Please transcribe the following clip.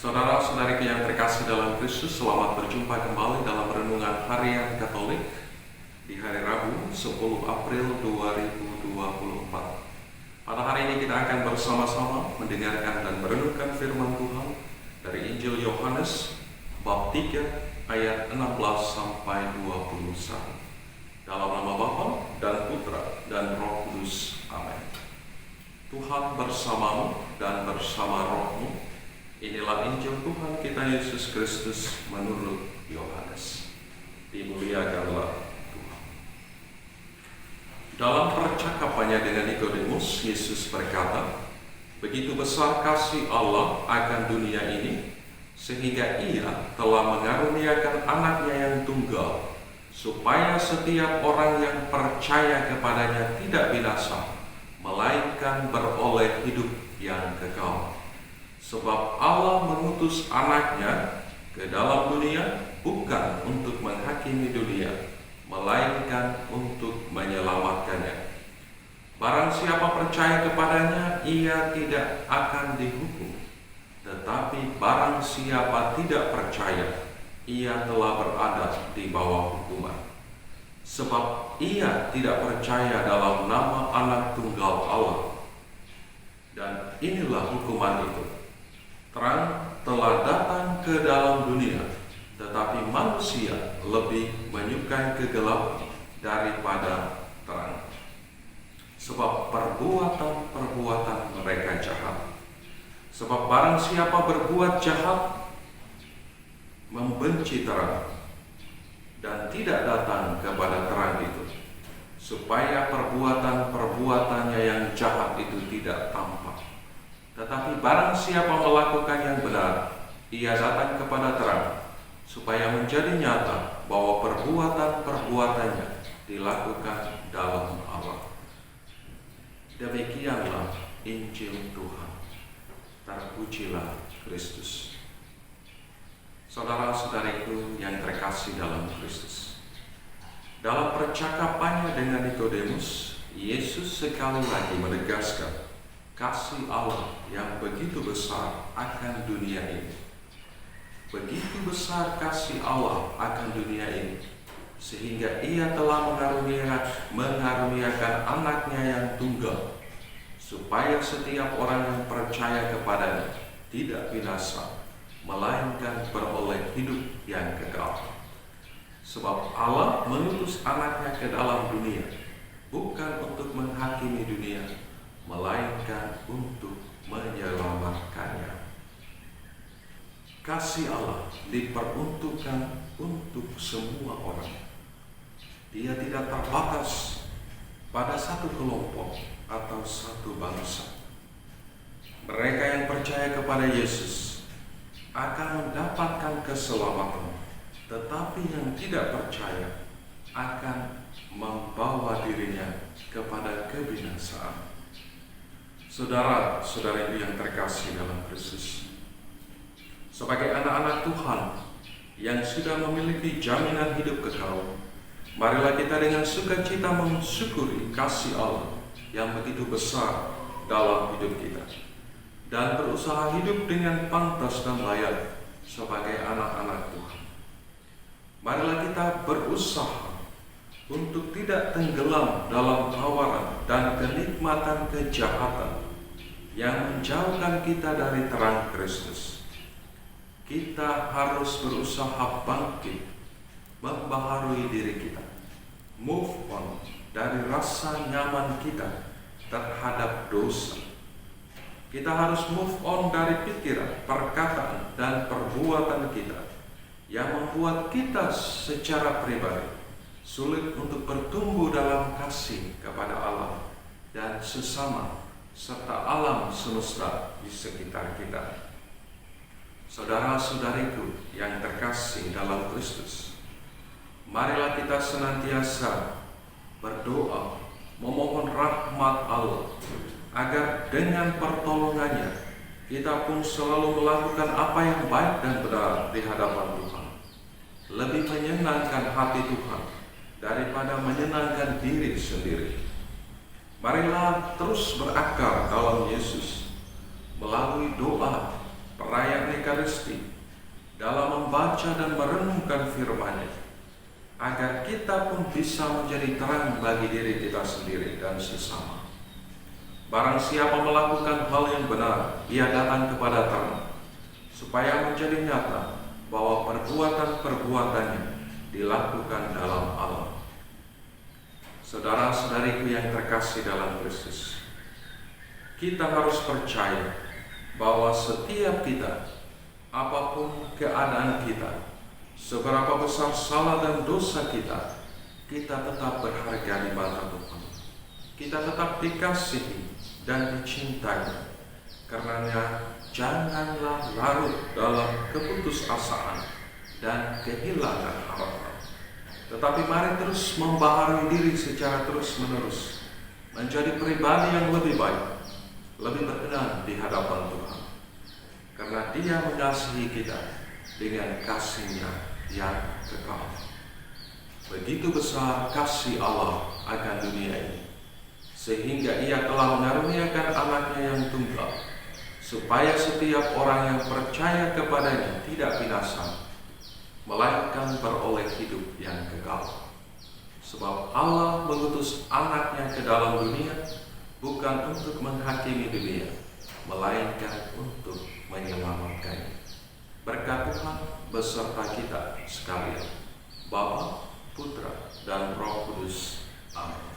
Saudara-saudariku yang terkasih dalam Kristus, selamat berjumpa kembali dalam Renungan Harian Katolik di hari Rabu 10 April 2024. Pada hari ini kita akan bersama-sama mendengarkan dan merenungkan firman Tuhan dari Injil Yohanes bab 3 ayat 16 sampai 21. Dalam nama Bapa dan Putra dan Roh Kudus. Amin. Tuhan bersamamu dan bersama rohmu. Inilah Injil Tuhan kita Yesus Kristus menurut Yohanes. Dimuliakanlah Tuhan. Dalam percakapannya dengan Nikodemus, Yesus berkata, "Begitu besar kasih Allah akan dunia ini, sehingga Ia telah mengaruniakan anaknya yang tunggal, supaya setiap orang yang percaya kepadanya tidak binasa, melainkan beroleh hidup yang kekal. Sebab Allah mengutus anaknya ke dalam dunia bukan untuk menghakimi dunia, melainkan untuk menyelamatkannya. Barang siapa percaya kepadanya, ia tidak akan dihukum. Tetapi barang siapa tidak percaya, ia telah berada di bawah hukuman. Sebab ia tidak percaya dalam nama Anak Tunggal Allah. Dan inilah hukuman itu. Terang telah datang ke dalam dunia, tetapi manusia lebih menyukai kegelapan daripada terang. Sebab perbuatan-perbuatan mereka jahat. Sebab barang siapa berbuat jahat, membenci terang, dan tidak datang kepada terang itu, supaya perbuatan-perbuatannya yang jahat itu tidak tampak. Tetapi barang siapa melakukan yang benar, ia datang kepada terang, supaya menjadi nyata bahwa perbuatan-perbuatannya dilakukan dalam Allah." Demikianlah Injil Tuhan. Terpujilah Kristus. Saudara-saudariku yang terkasih dalam Kristus, dalam percakapannya dengan Nikodemus, Yesus sekali lagi menegaskan kasih Allah yang begitu besar akan dunia ini. Begitu besar kasih Allah akan dunia ini, sehingga Ia telah mengaruniakan anaknya yang tunggal, supaya setiap orang yang percaya kepadanya tidak binasa, melainkan beroleh hidup yang kekal. Sebab Allah mengutus anaknya ke dalam dunia bukan untuk menghakimi dunia, melainkan untuk menyelamatkannya. Kasih Allah diperuntukkan untuk semua orang. Dia tidak terbatas pada satu kelompok atau satu bangsa. Mereka yang percaya kepada Yesus akan mendapatkan keselamatan, tetapi yang tidak percaya akan membawa dirinya kepada kebinasaan. Saudara-saudari yang terkasih dalam Kristus, sebagai anak-anak Tuhan yang sudah memiliki jaminan hidup kekal, marilah kita dengan sukacita mensyukuri kasih Allah yang begitu besar dalam hidup kita, dan berusaha hidup dengan pantas dan layak sebagai anak-anak Tuhan. Marilah kita berusaha untuk tidak tenggelam dalam tawaran dan kenikmatan kejahatan yang menjauhkan kita dari terang Kristus. Kita harus berusaha bangkit, membaharui diri kita, move on dari rasa nyaman kita terhadap dosa. Kita harus move on dari pikiran, perkataan, dan perbuatan kita yang membuat kita secara pribadi sulit untuk bertumbuh dalam kasih kepada Allah dan sesama, serta alam semesta di sekitar kita. Saudara-saudariku yang terkasih dalam Kristus, marilah kita senantiasa berdoa memohon rahmat Allah, agar dengan pertolongannya kita pun selalu melakukan apa yang baik dan benar di hadapan Tuhan, lebih menyenangkan hati Tuhan daripada menyenangkan diri sendiri. Marilah terus berakar dalam Yesus melalui doa, perayaan Ekaristi dalam membaca dan merenungkan firman-Nya, agar kita pun bisa menjadi terang bagi diri kita sendiri dan sesama. Barang siapa melakukan hal yang benar, ia datang kepada terang, supaya menjadi nyata bahwa perbuatan-perbuatannya dilakukan dalam Allah. Saudara-saudariku yang terkasih dalam Kristus, kita harus percaya bahwa setiap kita, apapun keadaan kita, seberapa besar salah dan dosa kita, kita tetap berharga di mata Tuhan. Kita tetap dikasihi dan dicintai. Karenanya janganlah larut dalam keputusasaan dan kehilangan harapan. Tetapi mari terus membaharui diri secara terus-menerus, menjadi pribadi yang lebih baik, lebih berkenan di hadapan Tuhan. Karena Dia mengasihi kita dengan kasih-Nya yang kekal. Begitu besar kasih Allah akan dunia ini, sehingga Ia telah mengaruniakan anaknya yang tunggal, supaya setiap orang yang percaya kepadanya tidak binasa, melainkan beroleh hidup yang kekal. Sebab Allah mengutus anaknya ke dalam dunia bukan untuk menghakimi dunia, melainkan untuk menyelamatkannya. Berkat Tuhan beserta kita sekalian, Bapa, Putra, dan Roh Kudus. Amin.